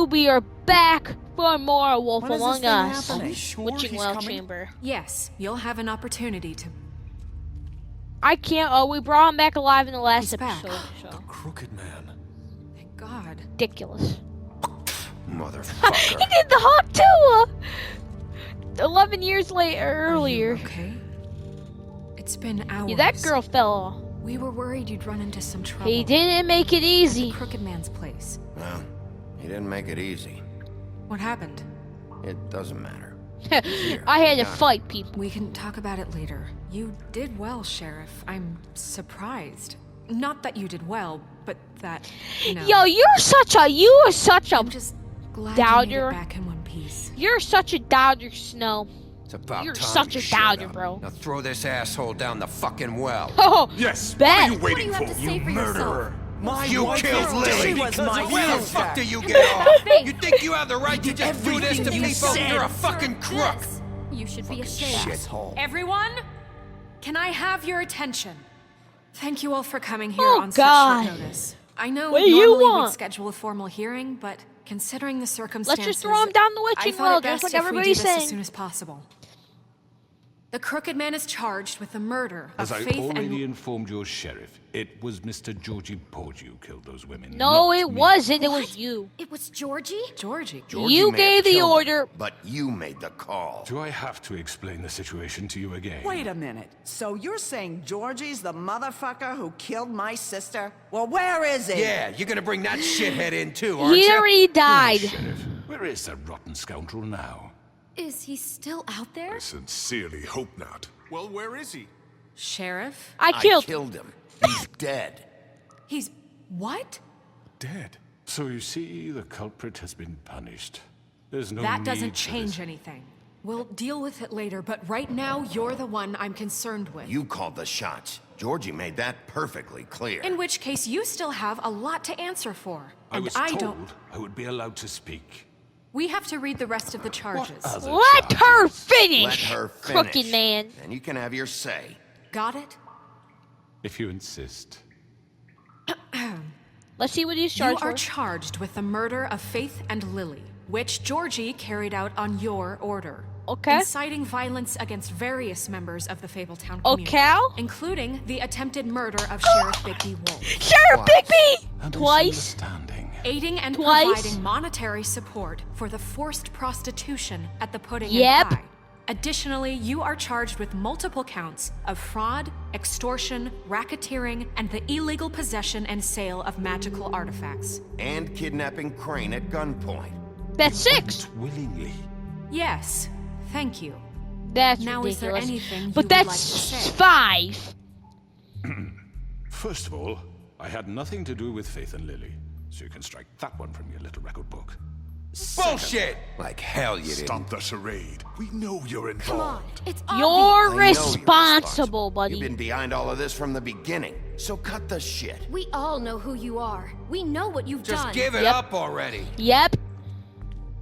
we are back for more Wolf When is this Among thing Us. happening? Are we sure Witching he's Well coming? Chamber. Yes, you'll have an opportunity to. I can't. Oh, we brought him back alive in the last He's back. episode. So The Crooked Man. Thank God. ridiculous. Motherfucker. He did the hawk too. 11 years later, Are earlier. you okay? It's been hours. Yeah, that girl fell. We were worried you'd run into some trouble. He didn't make it At the easy. Crooked Man's place. Well, he didn't make it easy. What happened? It doesn't matter. I had to got it. fight people. We can talk about it later. You did well, Sheriff. I'm surprised. Not that you did well, but that, you know. Yo, you are such a I'm just glad doubter. you made it back in one piece. you're such a doubter, Snow. It's about You're time such you a showed doubter, up. bro. Now throw this asshole down the fucking well. Oh, Yes. Bet. What are you waiting What do you for? have to say for murderer. My You wife killed is dead Lily. because my Where the sister. fuck do you get off? You think you have the right to did just do this to everything you people? said. You're a fucking crook. This. You should be ashamed. Shithole. Everyone, can I have your attention? Thank you all for coming here Oh, on God. such short notice. I know What do you normally want? we'd schedule a formal hearing, but considering the circumstances, let's just throw him down the I witching thought well, it best just like if we do everybody's this as saying. soon as possible. The Crooked Man is charged with the murder As of I Faith already and... informed your sheriff, it was Mr. Georgie Porgy who killed those women. No, not it me. wasn't. It was you. It was Georgie? Georgie. Georgie You may gave have the killed him, order. but you made the call. Do I have to explain the situation to you again? Wait a minute. So you're saying Georgie's the motherfucker who killed my sister? Well, where is he? Yeah, you're gonna bring that shithead in too, aren't He you? already died. Sheriff, where is that rotten scoundrel now? Is he still out there? I sincerely hope not. Well, where is he? Sheriff? I killed. him. He's dead. He's... what? Dead. So you see, the culprit has been punished. There's no That need doesn't for change this. anything. We'll deal with it later, but right now, you're the one I'm concerned with. You called the shots. Georgie made that perfectly clear. In which case, you still have a lot to answer for. I And was I told don't... I would be allowed to speak. We have to read the rest of the charges. other Let her charges? finish. Let her finish. Crooked man. And you can have your say. Got it? If you insist. Let's see what he's You charged are for. charged with the murder of Faith and Lily, which Georgie carried out on your order. Okay. Inciting violence against various members of the Fabletown community. Okay. Including the attempted murder of Sheriff Bigby Wolf. Sheriff Bigby! A Twice. misunderstanding. Aiding and Twice. providing monetary support for the forced prostitution at the Pudding Yep. and Pie. Additionally, you are charged with multiple counts of fraud, extortion, racketeering, and the illegal possession and sale of magical artifacts. And kidnapping Crane at gunpoint. That's 6. Willingly. Yes, thank you. That's Now, is there ridiculous. anything you but would that's like to say? 5. First of all, I had nothing to do with Faith and Lily, so you can strike that one from your little record book. Bullshit! Like hell you didn't. Stop the charade. We know you're Come on. involved. It's You're I know you're responsible, buddy. You've been behind all of this from the beginning. So cut the shit. We all know who you are. We know what you've Just done. give it Yep. up already. Yep.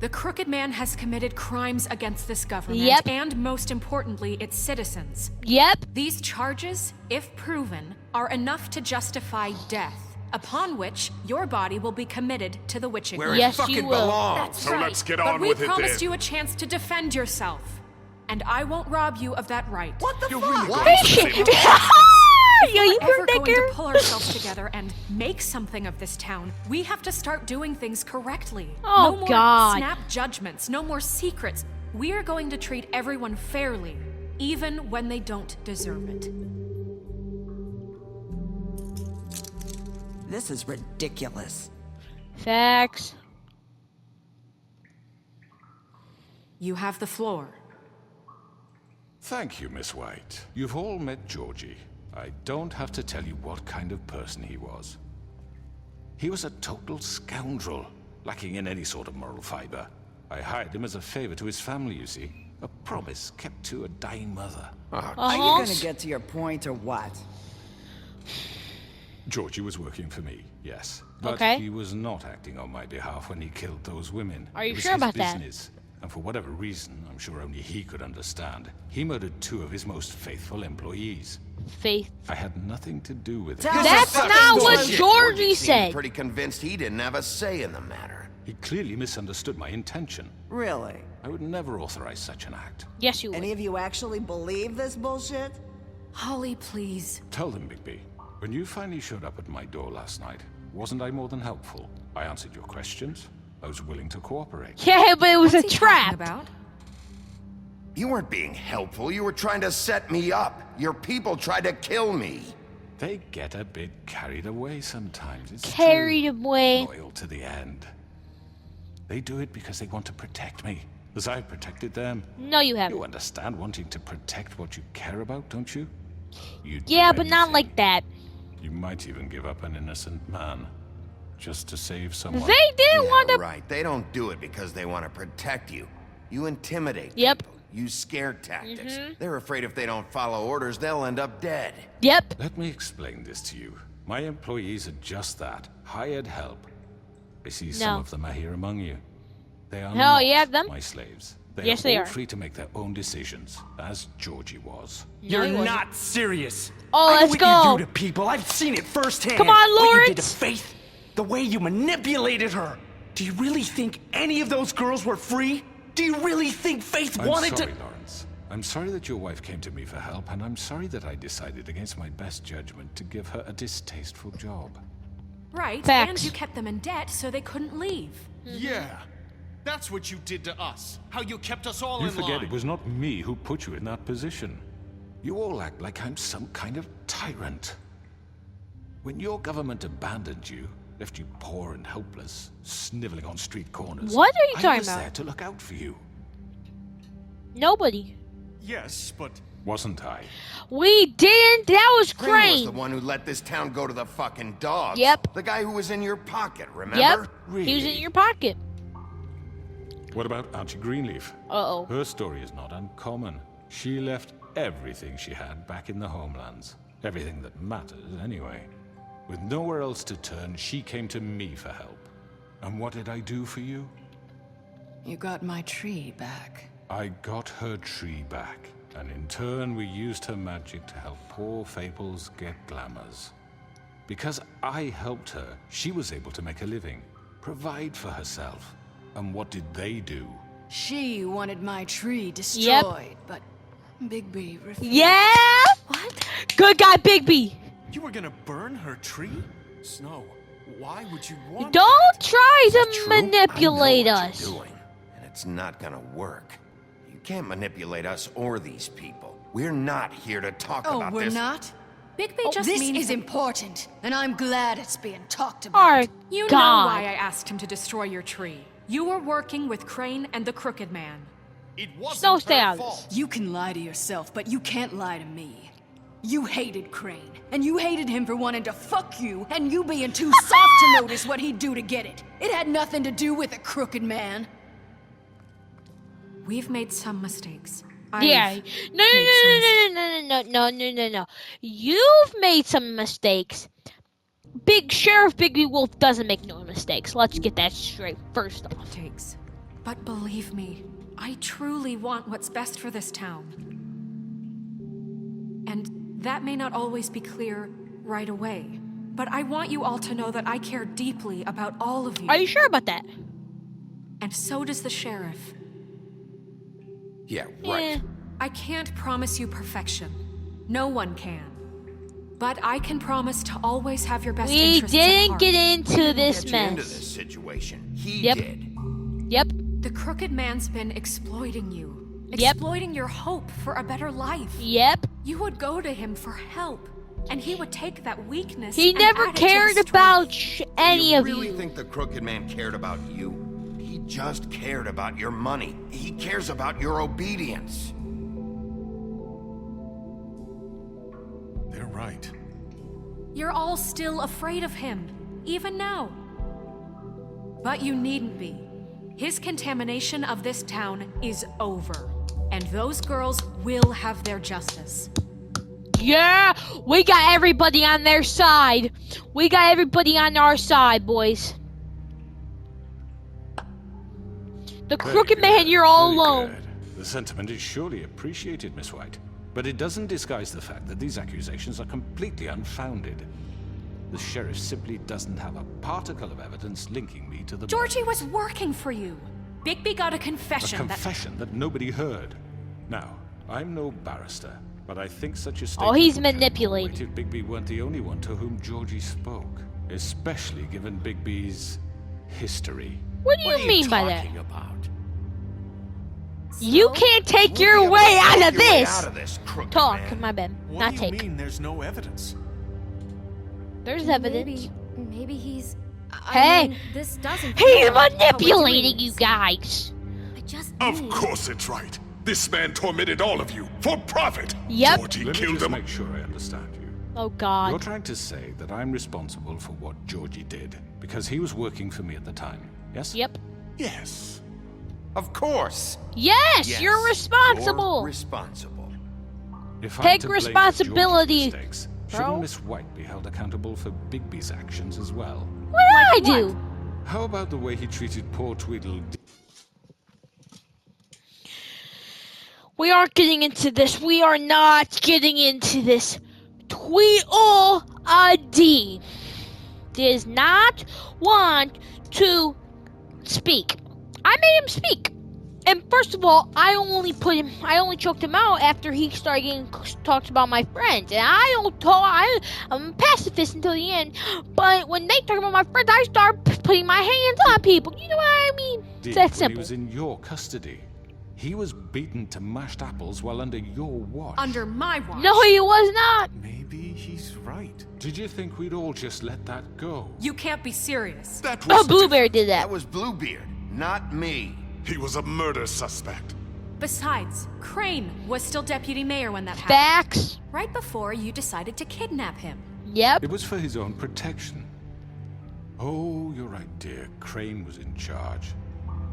The Crooked Man has committed crimes against this government Yep. and, most importantly, its citizens. Yep. These charges, if proven, are enough to justify death, upon which your body will be committed to the witching Where well. Yes, it you fucking will. belongs. That's So right. let's get But on we with it promised then. you a chance to defend yourself. And I won't rob you of that right. What the You're fuck? really going to Shit. say Yo, you Ever heard that going to girl? pull ourselves together and make something of this town, we have to start doing things correctly. Oh, no more God. snap judgments, no more secrets. We are going to treat everyone fairly, even when they don't deserve it. This is ridiculous. Facts. You have the floor. Thank you, Miss White. You've all met Georgie. I don't have to tell you what kind of person he was. He was a total scoundrel, lacking in any sort of moral fiber. I hired him as a favor to his family, you see. A promise kept to a dying mother. Are you gonna get to your point or what? Georgie was working for me, yes. But Okay. he was not acting on my behalf when he killed those women. Are you It was sure his about that? business, And for whatever reason, I'm sure only he could understand, he murdered 2 of his most faithful employees. Faith. I had nothing to do with it. That's not what Georgie said. Pretty convinced he didn't have a say in the matter. He clearly misunderstood my intention. Really? I would never authorize such an act. Yes, you would. Any of you actually believe this bullshit? Holly, please. Tell them, Bigby. When you finally showed up at my door last night, wasn't I more than helpful? I answered your questions. I was willing to cooperate. Yeah, but it was What's a he trap. talking about? You weren't being helpful. You were trying to set me up. Your people tried to kill me. They get a bit carried away sometimes. It's Carried true. away. Loyal to the end. They do it because they want to protect me, as I protected them. No, you haven't. You understand wanting to protect what you care about, don't you? You'd do Yeah, but not anything. like that. You might even give up an innocent man, just to save someone. They didn't want to. Right. They don't do it because they want to protect you. You intimidate Yep. people. Use scare tactics. They're afraid if they don't follow orders, they'll end up dead. Yep. Let me explain this to you. My employees are just that, hired help. I see some No. of them are here among you. They are No, not you have them? my slaves. Yes, are they all are. free to make their own decisions, as Georgie was. You're he wasn't. not serious. Oh, I know let's what go. you do to people. I've seen it firsthand. Come on, What you did to Lawrence. Faith, the way you manipulated her. Do you really think any of those girls were free? Do you really think Faith I'm wanted sorry, to? Lawrence. I'm sorry that your wife came to me for help, and I'm sorry that I decided against my best judgment to give her a distasteful job. Right, Facts. and you kept them in debt so they couldn't leave. Yeah. That's what you did to us. How you kept us all You in forget line. it was not me who put you in that position. You all act like I'm some kind of tyrant. When your government abandoned you, left you poor and helpless, sniveling on street corners. What are you I talking was about? there to look out for you, Nobody. Yes, but wasn't I? We didn't. That was Crane was Crane. the one who let this town go to the fucking dogs. Yep. The guy who was in your pocket, remember? Yep. Really? He was in your pocket. What about Auntie Greenleaf? Uh-oh. Her story is not uncommon. She left everything she had back in the homelands. Everything that matters, anyway. With nowhere else to turn, she came to me for help. And what did I do for you? You got my tree back. I got her tree back, and in turn we used her magic to help poor Fables get glamours. Because I helped her, she was able to make a living, provide for herself. And what did they do? She wanted my tree destroyed, but Bigby refused. Yeah. What? Good guy, Bigby. you were gonna burn her tree? Snow, why would you want Don't that? try to True? manipulate I know what us. you're doing, and it's not gonna work. You can't manipulate us or these people. We're not here to talk Oh, about we're this. not? Bigby just This means is that important, and I'm glad it's being talked about. Our you know God. why I asked him to destroy your tree. You were working with Crane and the Crooked Man. It wasn't Snow, her stay out of fault. You can lie to yourself, but you can't lie to me. You hated Crane, and you hated him for wanting to fuck you, and you being too soft to notice what he'd do to get it. It had nothing to do with a crooked man. We've made some mistakes. Yeah. I've No, made some no. You've made some mistakes. Sheriff Bigby Wolf doesn't make no mistakes. Let's get that straight first off. mistakes. But believe me, I truly want what's best for this town. And that may not always be clear right away. But I want you all to know that I care deeply about all of you. Are you sure about that? And so does the sheriff. Yeah, right. Eh. I can't promise you perfection. No one can. But I can promise to always have your best We interests at didn't heart. get into this Get you into mess. this situation. He Yep. did. Yep. The Crooked Man's been exploiting you. Yep. Exploiting your hope for a better life. Yep. You would go to him for help, and he would take that weakness. He and never add it to cared his strength. about any you of really you. think the Crooked Man cared about you? He just cared about your money. He cares about your obedience. They're right. You're all still afraid of him, even now. But you needn't be. His contamination of this town is over, and those girls will have their justice. Yeah, we got everybody on their side. We got everybody on our side, boys. The Very crooked man, good, you're all very alone. good. The sentiment is surely appreciated, Miss White. But it doesn't disguise the fact that these accusations are completely unfounded. The sheriff simply doesn't have a particle of evidence linking me to the Georgie was working for you. Bigby got a A confession confession that nobody heard. Now, I'm no barrister, but I think such a Oh, statement he's would carry more manipulating. weight if Bigby weren't the only one to whom Georgie spoke, especially given Bigby's history. What do What you are mean you by that? talking about? You can't take your We'll be able way to out take of your way this. out of this, crooked Talk, man. my bad. What Not do you take. mean there's no evidence? There's evidence. Maybe he's. Hey, mean, this doesn't. He's feel like how we're manipulating doing you this. guys. I just. Of need- course it's right. This man tormented all of you for profit. Yep. Georgie Let me killed just him. make sure I understand you. Oh You're God. trying to say that I'm responsible for what Georgie did because he was working for me at the time, yes? Yep. Yes. Of course. Yes, Yes, you're responsible. You're responsible. If I'm Take to blame for responsibility, Georgie's mistakes, bro. shouldn't Miss White be held accountable for Bigby's actions as well? What did I do? How about the way he treated poor Tweedledee? We aren't getting into this. We are not getting into this. Tweedledee does not want to speak. I made him speak. And first of all, I only choked him out after he started getting talked about my friends. And I don't talk, I'm a pacifist until the end. But when they talk about my friends, I start putting my hands on people. You know what I mean? It's that When he simple. was in your custody. He was beaten to mashed apples while under your watch. Under my watch. No, he was not. Maybe he's right. Did you think we'd all just let that go? You can't be serious. That Oh, was Blueberry did that. That was Bluebeard, not me. He was a murder suspect. Besides, Crane was still deputy mayor when that happened. Facts. Right before you decided to kidnap him. Yep. It was for his own protection. Oh, you're right, dear. Crane was in charge.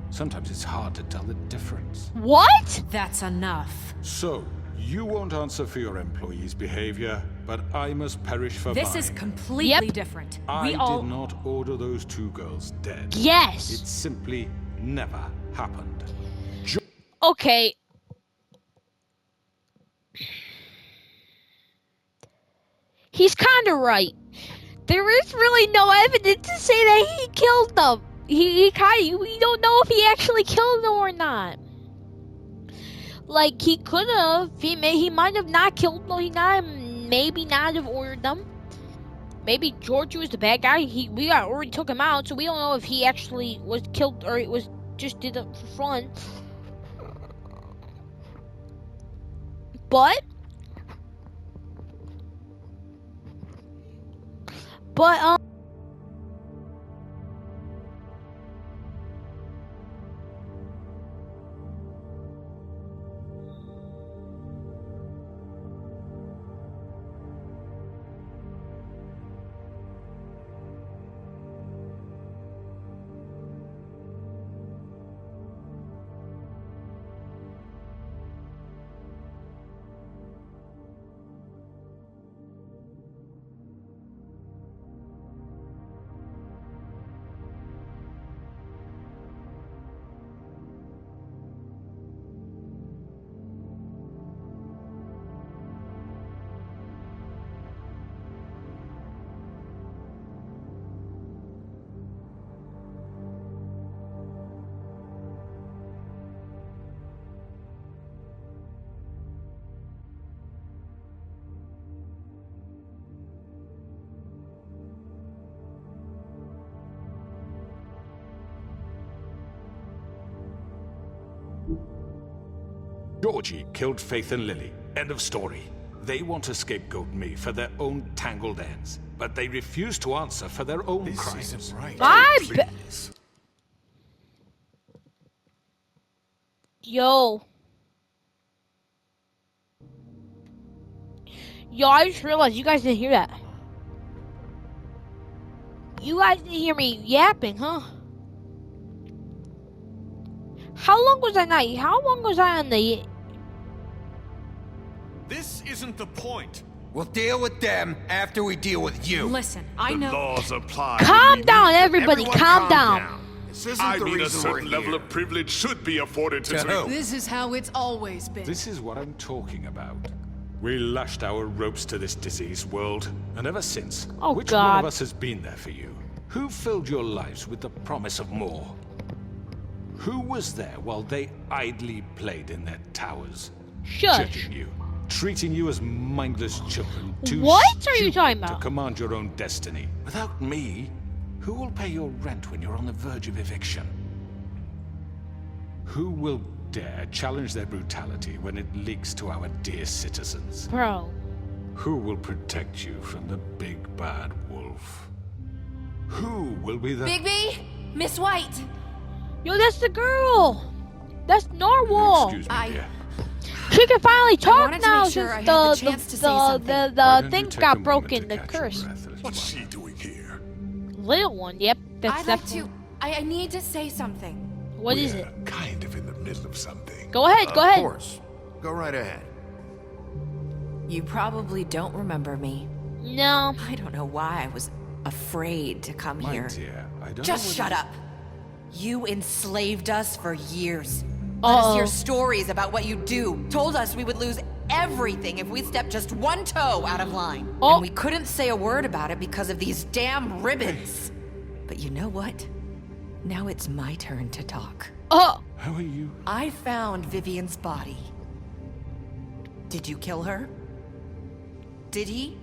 Sometimes it's hard to tell the difference. What? That's enough. So, you won't answer for your employees' behavior, but I must perish for This mine. is completely Yep. different. I We all. did not order those two girls dead. Yes. It simply never happened. Okay. He's kind of right. There is really no evidence to say that he killed them. We don't know if he actually killed them or not. Like, he could have. He might have not killed them. Maybe not have ordered them. Maybe Georgie was the bad guy. We already took him out, so we don't know if he actually was killed or it was just did it for fun. But Georgie killed Faith and Lily. End of story. They want to scapegoat me for their own tangled ends, but they refuse to answer for their own This crimes. isn't right. Please. Yo, I just realized you guys didn't hear that. You guys didn't hear me yapping, huh? How long was I on the... This isn't the point. We'll deal with them after we deal with you. Listen, I The know. laws apply. Calm down, everybody, Everyone calm down. As This isn't I the mean, a reason we're certain level here. of privilege should be afforded to To Tariq. who? This is how it's always been. This is what I'm talking about. We lashed our ropes to this diseased world, and ever since, Oh, which one God. of us has been there for you? Who filled your lives with the promise of more? Who was there while they idly played in their towers? Shush. Judging you, treating you as mindless children, too What are you stupid talking to about? command your own destiny. Without me, who will pay your rent when you're on the verge of eviction? Who will dare challenge their brutality when it leaks to our dear citizens? Bro. Who will protect you from the big bad wolf? Who will be the... Bigby, Miss White. Yo, that's the girl. That's Narwhal. Excuse me, dear. She can finally talk wanted to now make sure since I had the chance to say something. Why the don't thing you take a got moment broken, to the catch your curse. breath, little What's one? she doing here? Little one, yep. That's I'd like definitely. to. I need to say something. What is it? We're kind of in the middle of something. Go ahead, go Of ahead. course. Go right ahead. You probably don't remember me. No. I don't know why I was afraid to come My here. dear, I don't Just know what shut you- up. You enslaved us for years. Let us hear stories about what you do. Told us we would lose everything if we stepped just one toe out of line. Oh. And we couldn't say a word about it because of these damn ribbons. But you know what? Now it's my turn to talk. Oh, How are you? I found Vivian's body. Did you kill her? Did he?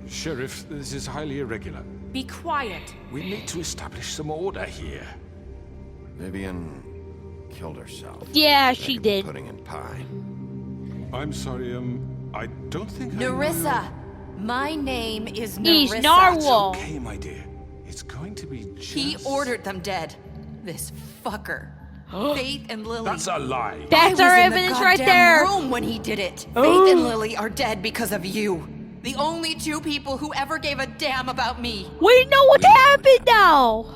Sheriff, this is highly irregular. Be quiet. We need to establish some order here. Vivian killed herself. yeah, she Making did. Pudding and pie. I'm sorry, I don't think Narissa. My name is Narissa. He's Narwhal. Okay, my dear. It's going to be just... He ordered them dead. This fucker. Faith and Lily. That's a lie. That's I our was in the evidence right goddamn there. room when he did it. Oh. Faith and Lily are dead because of you. The only two people who ever gave a damn about me. We know what happened now.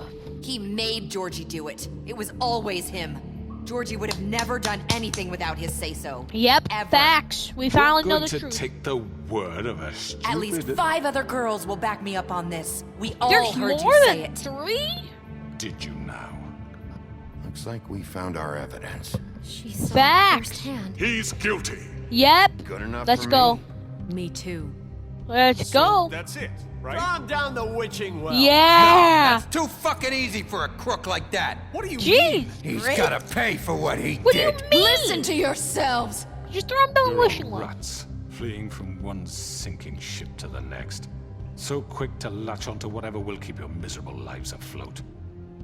He made Georgie do it. It was always him. Georgie would have never done anything without his say-so. Yep, Ever. facts. We finally know Going the to truth. take the word of a stupid... At least 5 other girls will back me up on this. We all There's heard more you say than it. 3? Did you now? Looks like we found our evidence. She saw Facts. firsthand. He's guilty. Yep. Good enough Let's for go. me? Me too. Let's go. That's it, right? Calm down the witching well. Yeah. That's too fucking easy for a crook like that. What do you Jeez. He's gotta pay for what he What do you did. mean? Listen to yourselves. Just throw him down the You're all wishing well. rats, fleeing from one sinking ship to the next. So quick to latch onto whatever will keep your miserable lives afloat.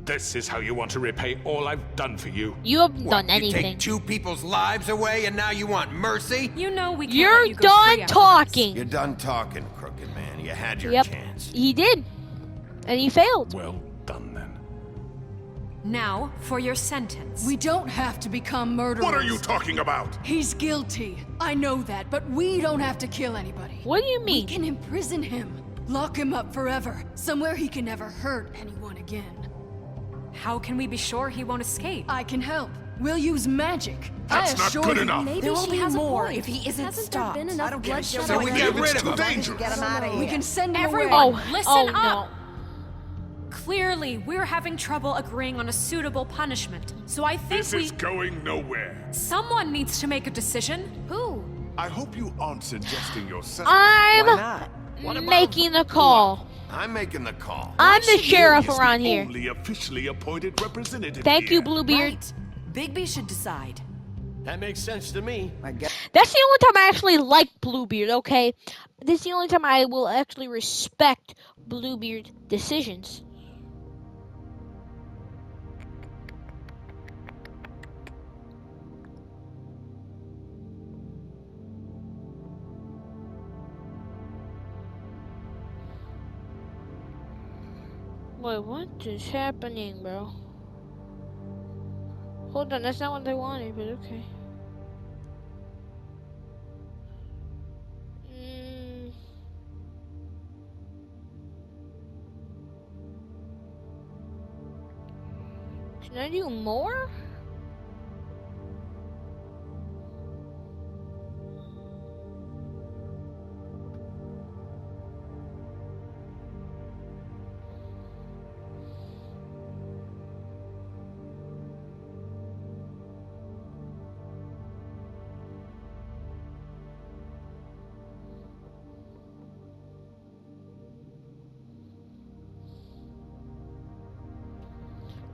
This is how you want to repay all I've done for you. You haven't done You anything. take 2 people's lives away and now you want mercy? You know we can't You're let you go free done after this. talking. You're done talking, crooked man. You had your Yep. chance. He did. And he failed. Well done, then. Now, for your sentence. We don't have to become murderers. What are you talking about? He's guilty. I know that, but we don't have to kill anybody. What do you We mean? can imprison him. Lock him up forever. Somewhere he can never hurt anyone again. How can we be sure he won't escape? I can help. We'll use magic. That's I not assure good you. enough. Maybe There will she be has more a point. if he isn't Hasn't stopped. there been enough I don't get it. bloodshed So we already? get rid of Too him. dangerous. Get him out of here. We can send him Everyone, away. listen oh, up! no. Clearly, we're having trouble agreeing on a suitable punishment. So I think This is going nowhere. someone needs to make a decision. Who? I hope you aren't suggesting yourself. I'm making the call. I'm making the call. I'm the sheriff Is the around here. only officially appointed representative Thank you, here. Bluebeard. Right. Bigby should decide. That makes sense to me. That's the only time I actually like Bluebeard, okay? This is the only time I will actually respect Bluebeard's decisions. Wait, what is happening, bro? Hold on, that's not what they wanted, but okay. Can I do more?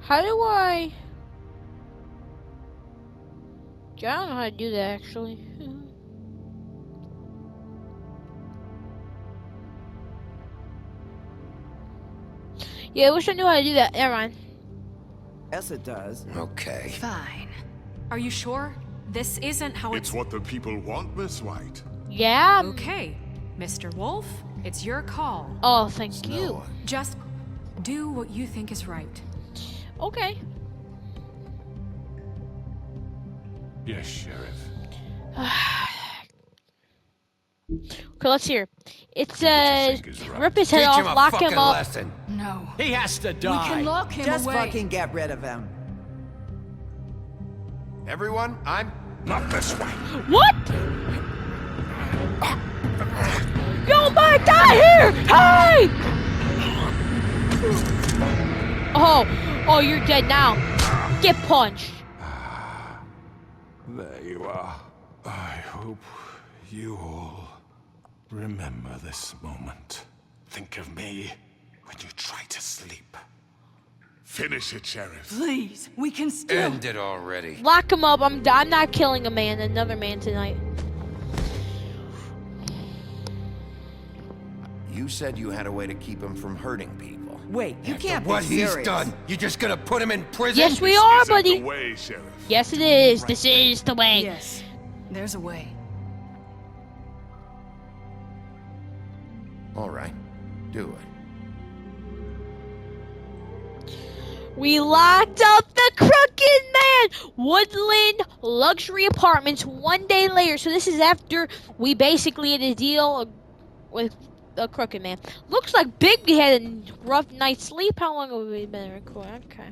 How do I... I don't know how to do that, actually. Yeah, I wish I knew how to do that. Never mind. Yes, it does. Okay. Fine. Are you sure? This isn't how It's what the people want, Miss White. Yeah. Okay, Mr. Wolf, it's your call. Oh, thank you. Just do what you think is right. Okay. Yes, Sheriff. Okay, let's hear. It says, think is right? rip his head Teach off, him a lock fucking him up. lesson. No. He has to We die. can lock him Just away. fucking get rid of him. Everyone, I'm... Not this way. What? Yo, Mike, die here! Hey! Oh, you're dead now. Get punched. There you are. I hope you all remember this moment. Think of me when you try to sleep. Finish it, Sheriff. Please, we can still. End it already. Lock him up. I'm not killing another man tonight. You said you had a way to keep him from hurting people. Wait, you After can't what be he's serious. done, you just gonna put him in prison? Yes, we are, Isn't buddy. the way, Sheriff. Yes, it is. This is the way. Yes, there's a way. All right, do it. We locked up the Crooked Man! Woodland Luxury Apartments 1 day later. So this is after we basically had a deal with the Crooked Man. Looks like Big had a rough night's sleep. How long have we been recording? Okay.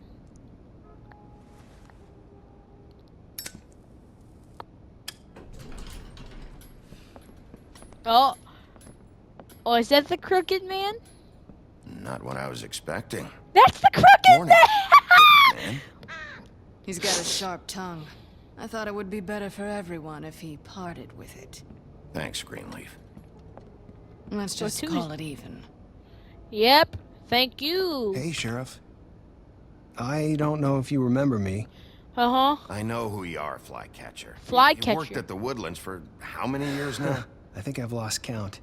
Oh, is that the Crooked Man? Not what I was expecting. That's the Crooked Morning. Man! He's got a sharp tongue. I thought it would be better for everyone if he parted with it. Thanks, Greenleaf. Let's just who's- call it even. Yep, thank you. Hey, Sheriff. I don't know if you remember me. Uh-huh. I know who you are, Flycatcher. Flycatcher. You worked at the Woodlands for how many years now? I think I've lost count.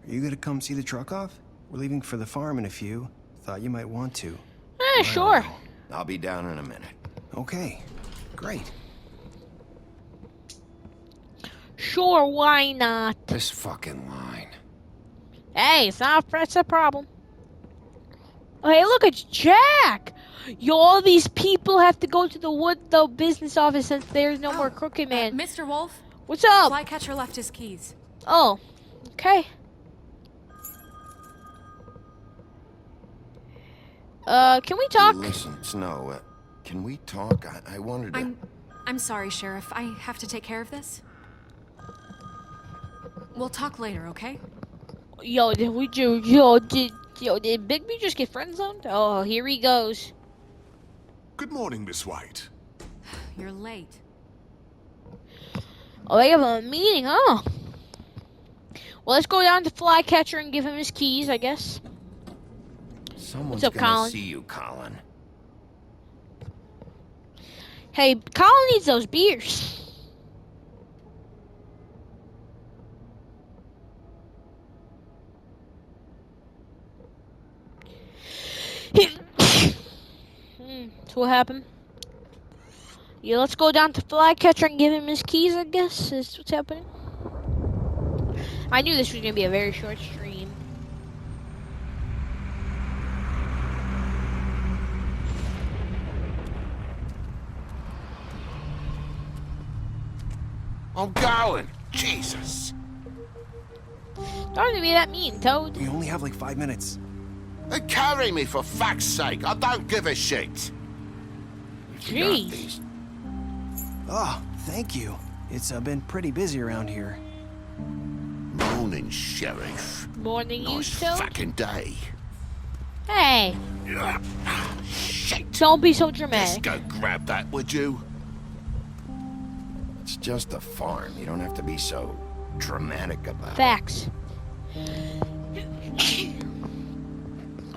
Are you gonna come see the truck off? We're leaving for the farm in a few. Thought you might want to. Sure. I'll be down in a minute. Okay, great. Sure, why not? This fucking line. Hey, that's a problem. Hey, look, it's Jack! Yo, all these people have to go to the business office since there's no more Crooked Man. Mr. Wolf, What's up? Flycatcher left his keys. Oh, okay. Can we talk? Listen, Snow, can we talk? I wanted to... I'm sorry, Sheriff. I have to take care of this. We'll talk later, okay? Yo, did Bigby just get friend zoned? Oh, here he goes. Good morning, Miss White. You're late. Oh, they have a meeting, huh? Well, let's go down to Flycatcher and give him his keys, I guess. Someone's What's up, gonna Colin? see you, Colin. Hey, Colin needs those beers. So what happened? Yeah, let's go down to Flycatcher and give him his keys, I guess, is what's happening. I knew this was going to be a very short stream. I'm going! Jesus! Don't have to be that mean, Toad. We only have like 5 minutes. Carry me, for fuck's sake! I don't give a shit! Jeez. Oh, thank you. It's been pretty busy around here. Morning, Sheriff. Morning, you Nice Toad. fucking day. Hey, Shit! don't be so Let's dramatic. go grab that, would you? It's just a farm. You don't have to be so dramatic about it. Facts.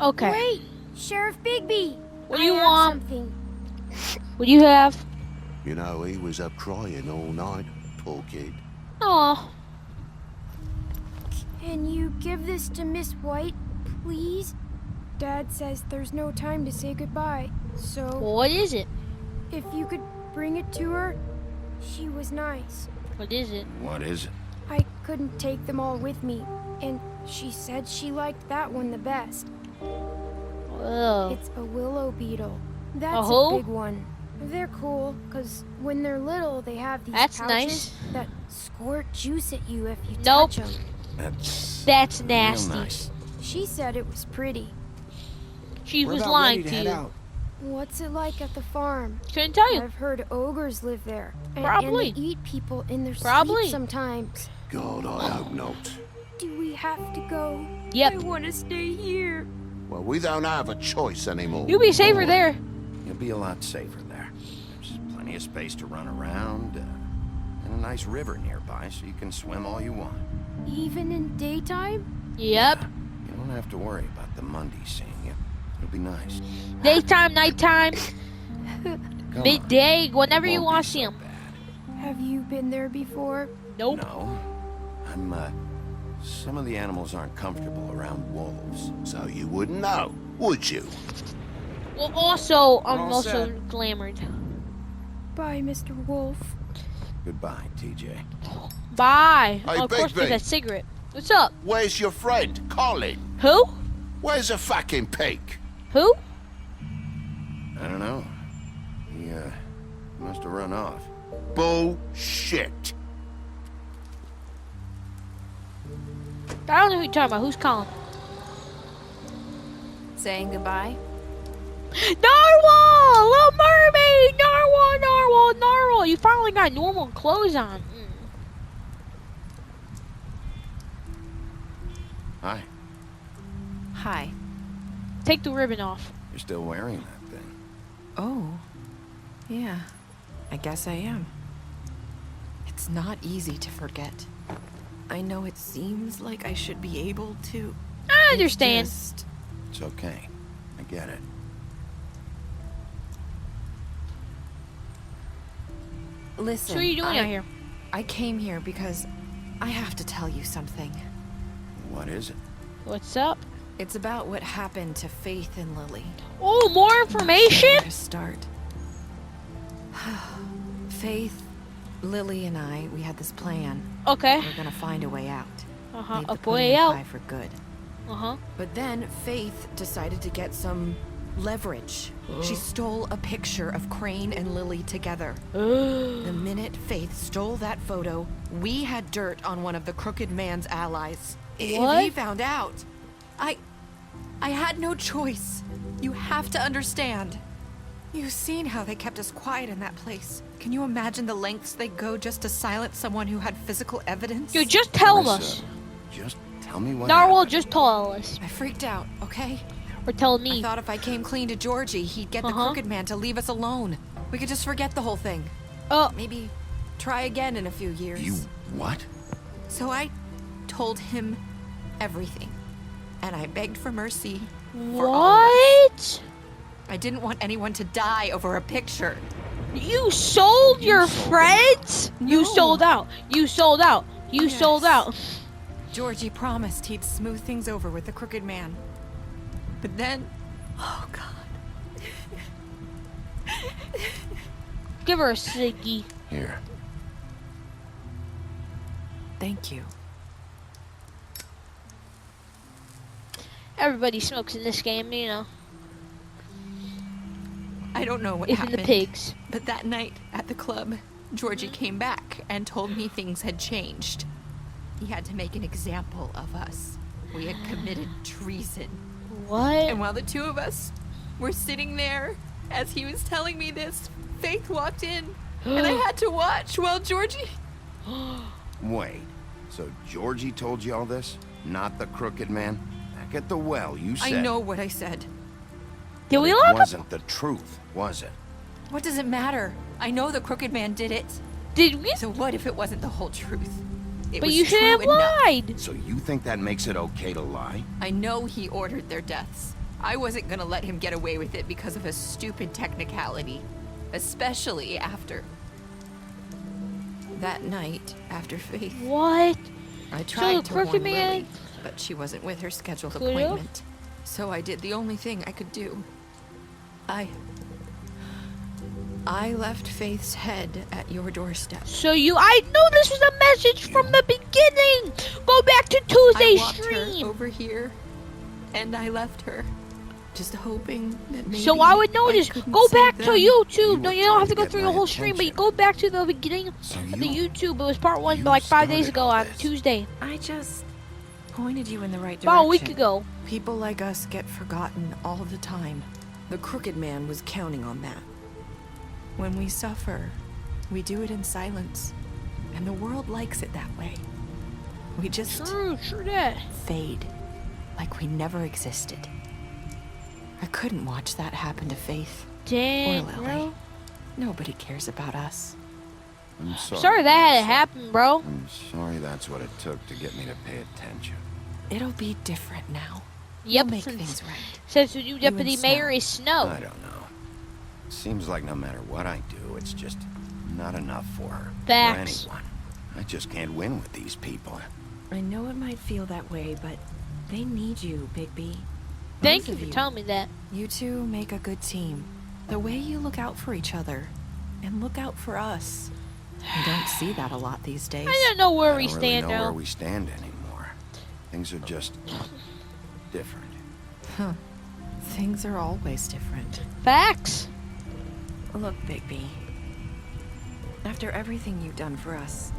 Okay. Wait, Sheriff Bigby. What do I you have want? Something. What do you have? You know, he was up crying all night, poor kid. Aw. Can you give this to Miss White, please? Dad says there's no time to say goodbye, so... What is it? If you could bring it to her, she was nice. What is it? What is it? I couldn't take them all with me, and she said she liked that one the best. Oh. It's a willow beetle. That's Uh-huh. a big one. They're cool, because when they're little, they have these That's pouches nice. that squirt juice at you if you Nope. touch them. That's real nasty. nice. She said it was pretty. She We're was about lying ready to head you. out. What's it like at the farm? Couldn't tell you. I've heard ogres live there. Probably. And they eat people in their Probably. sleep sometimes. God, I hope not. Do we have to go? Yep. I want to stay here. Well, we don't have a choice anymore. You'll be safer there. You'll be a lot safer there. There's plenty of space to run around, and a nice river nearby, so you can swim all you want. Even in daytime? Yep. You don't have to worry about the Mundies seeing you. It'll be nice. Daytime, nighttime, Come midday, whenever you Won't want be to see so them. bad. Have you been there before? Nope. No. Some of the animals aren't comfortable around wolves. So you wouldn't know, would you? Well, also, I'm all also set. glamored. Bye, Mr. Wolf. Goodbye, TJ. Bye. Hey, Oh, of course, Bigby. with that cigarette. What's up? Where's your friend, Colin? Who? Where's the fucking pig? Who? I don't know. He must have run off. Bullshit. I don't know who you're talking about. Who's calling? Saying goodbye? Narwhal! Little mermaid! Narwhal, narwhal, narwhal! You finally got normal clothes on. Hi. Hi. Take the ribbon off. You're still wearing that thing. Oh, yeah, I guess I am. It's not easy to forget. I know it seems like I should be able to. I understand. It's okay. I get it. Listen, So what are you doing out here? I came here because I have to tell you something. What is it? What's up? It's about what happened to Faith and Lily. Oh, more information? Where to start? Faith, Lily, and I, we had this plan. Okay. We're gonna find a way out. Uh-huh. Leave the A pudding way and out. pie for good. Uh-huh. But then Faith decided to get some leverage. She stole a picture of Crane and Lily together. The minute Faith stole that photo, we had dirt on one of the Crooked Man's allies. If he What? found out, I had no choice. You have to understand. You've seen how they kept us quiet in that place. Can you imagine the lengths they go just to silence someone who had physical evidence? You just tell Marissa, us. Just tell me what Narwhal, happened. just tell us. I freaked out, okay? Or tell I me. thought if I came clean to Georgie, he'd get the Crooked Man to leave us alone. We could just forget the whole thing. Oh. Maybe try again in a few years. You what? So I told him everything. And I begged for mercy for all of us. What? I didn't want anyone to die over a picture. You sold your friends? You No. sold out. You sold out. You Yes. sold out. Georgie promised he'd smooth things over with the Crooked Man. But then, oh God. Give her a ciggy. Here. Thank you. Everybody smokes in this game, you know. I don't know what Even happened. the pigs. But that night at the club, Georgie came back and told me things had changed. He had to make an example of us. We had committed treason. What? And while the two of us were sitting there, as he was telling me this, Faith walked in, and I had to watch while Georgie... Wait. So Georgie told you all this? Not the Crooked Man? Back at the well, you said... I know what I said. Did we It lock up? wasn't the truth, was it? What does it matter? I know the Crooked Man did it. Did we? So what if it wasn't the whole truth? It But was you should true have enough. lied. So you think that makes it okay to lie? I know he ordered their deaths. I wasn't gonna let him get away with it because of a stupid technicality. Especially after that night after Faith. What? I So tried the to Crooked warn Man Lily, but she wasn't with her scheduled could've? appointment. So I did the only thing I could do. I left Faith's head at your doorstep. So I know this was a message from the beginning. Go back to Tuesday's I walked stream. her over here, and I left her, just hoping that maybe So I would know this. couldn't Go save back to them. YouTube. No, you don't have to go get through my the whole stream, but you go back to the beginning of the YouTube. It was part 1, like 5 days ago on Tuesday. I just pointed you in the right direction. About a week ago. People like us get forgotten all the time. The Crooked Man was counting on that. When we suffer, we do it in silence, and the world likes it that way. We just True that. fade, like we never existed. I couldn't watch that happen to Faith Dang, or Lily. bro. Nobody cares about us. I'm sorry. Sorry that had to happen, bro. I'm sorry that's what it took to get me to pay attention. It'll be different now. Yep, We'll make since- things right. Since the new deputy and mayor Snow. is Snow. I don't know. Seems like no matter what I do, it's just not enough for her. Facts. For anyone. I just can't win with these people. I know it might feel that way, but they need you, Bigby. Thank Both you of for telling me that. You two make a good team. The way you look out for each other and look out for us. I don't see that a lot these days. I don't know where I we don't really stand know now. where we stand anymore. Things are just different. Huh. Things are always different. Facts. Look, Bigby. After everything you've done for us,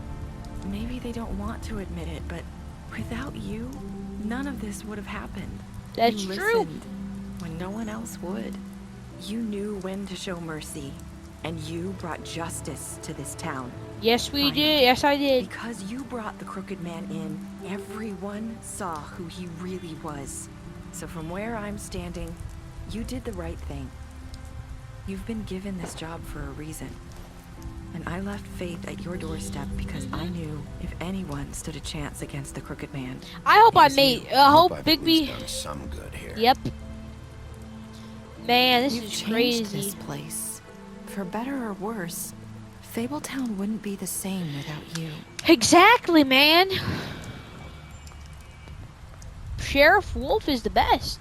maybe they don't want to admit it, but without you, none of this would have happened. That's You true. listened when no one else would. You knew when to show mercy, and you brought justice to this town. Yes, we Finally. did. Yes, I did. Because you brought the Crooked Man in, everyone saw who he really was. So from where I'm standing, you did the right thing. You've been given this job for a reason. And I left Faith at your doorstep because I knew if anyone stood a chance against the Crooked Man. I hope it I was made. you. I hope I've at least Bigby. done some good here. Yep. Man, this You've is changed crazy. this place. For better or worse, Fabletown wouldn't be the same without you. Exactly, man. Sheriff Wolf is the best.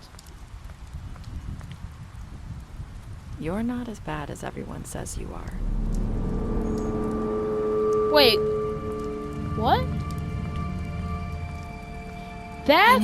You're not as bad as everyone says you are. Wait. What? That?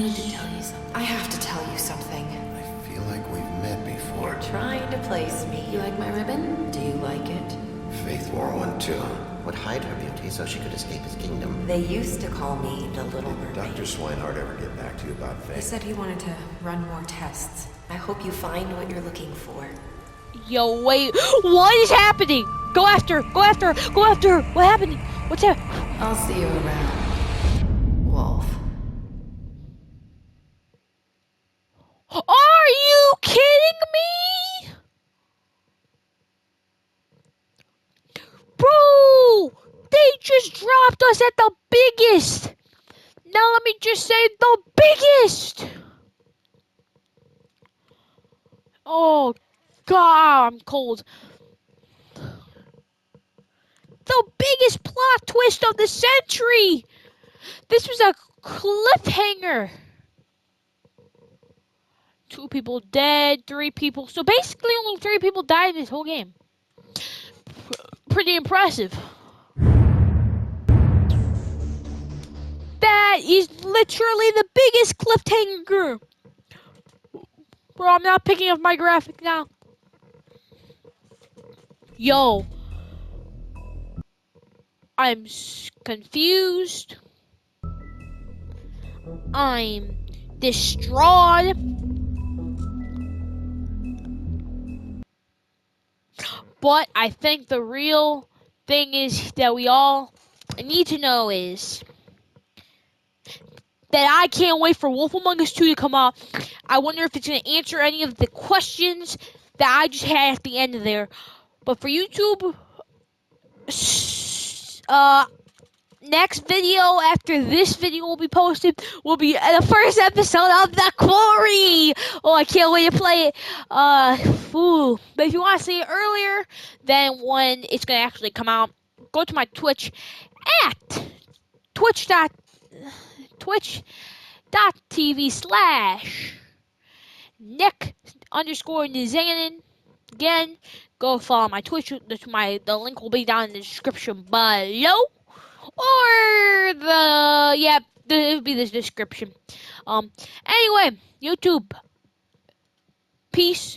I have to tell you something. I feel like we've met before. Trying to place me. You like my ribbon? Do you like it? Faith wore one too. Would hide her beauty so she could escape his kingdom. They used to call me the Little Did Mermaid. Dr. Swinehart ever get back to you about He Faith? said he wanted to run more tests. I hope you find what you're looking for. Yo, wait. What is happening? Go after. Go after. Go after. What happened? What's that? I'll see you around, Wolf. Are you kidding me? Bro, they just dropped us at the biggest. Now let me just say the biggest. Oh, God, I'm cold. The biggest plot twist of the century. This was a cliffhanger. 2 people dead, 3 people. So basically only 3 people died in this whole game. Pretty impressive. That is literally the biggest cliffhanger. Bro, I'm not picking up my graphic now. Yo. I'm confused. I'm distraught. But I think the real thing is that we all need to know is that I can't wait for Wolf Among Us 2 to come out. I wonder if it's going to answer any of the questions that I just had at the end of there. But for YouTube, next video after this video will be posted will be the first episode of The Quarry. Oh, I can't wait to play it. But if you want to see it earlier than when it's going to actually come out, go to my Twitch at twitch.tv/Nick_Nizanin. Again, go follow my Twitch. The link will be down in the description below. Or it'll be the description. Anyway, YouTube. Peace.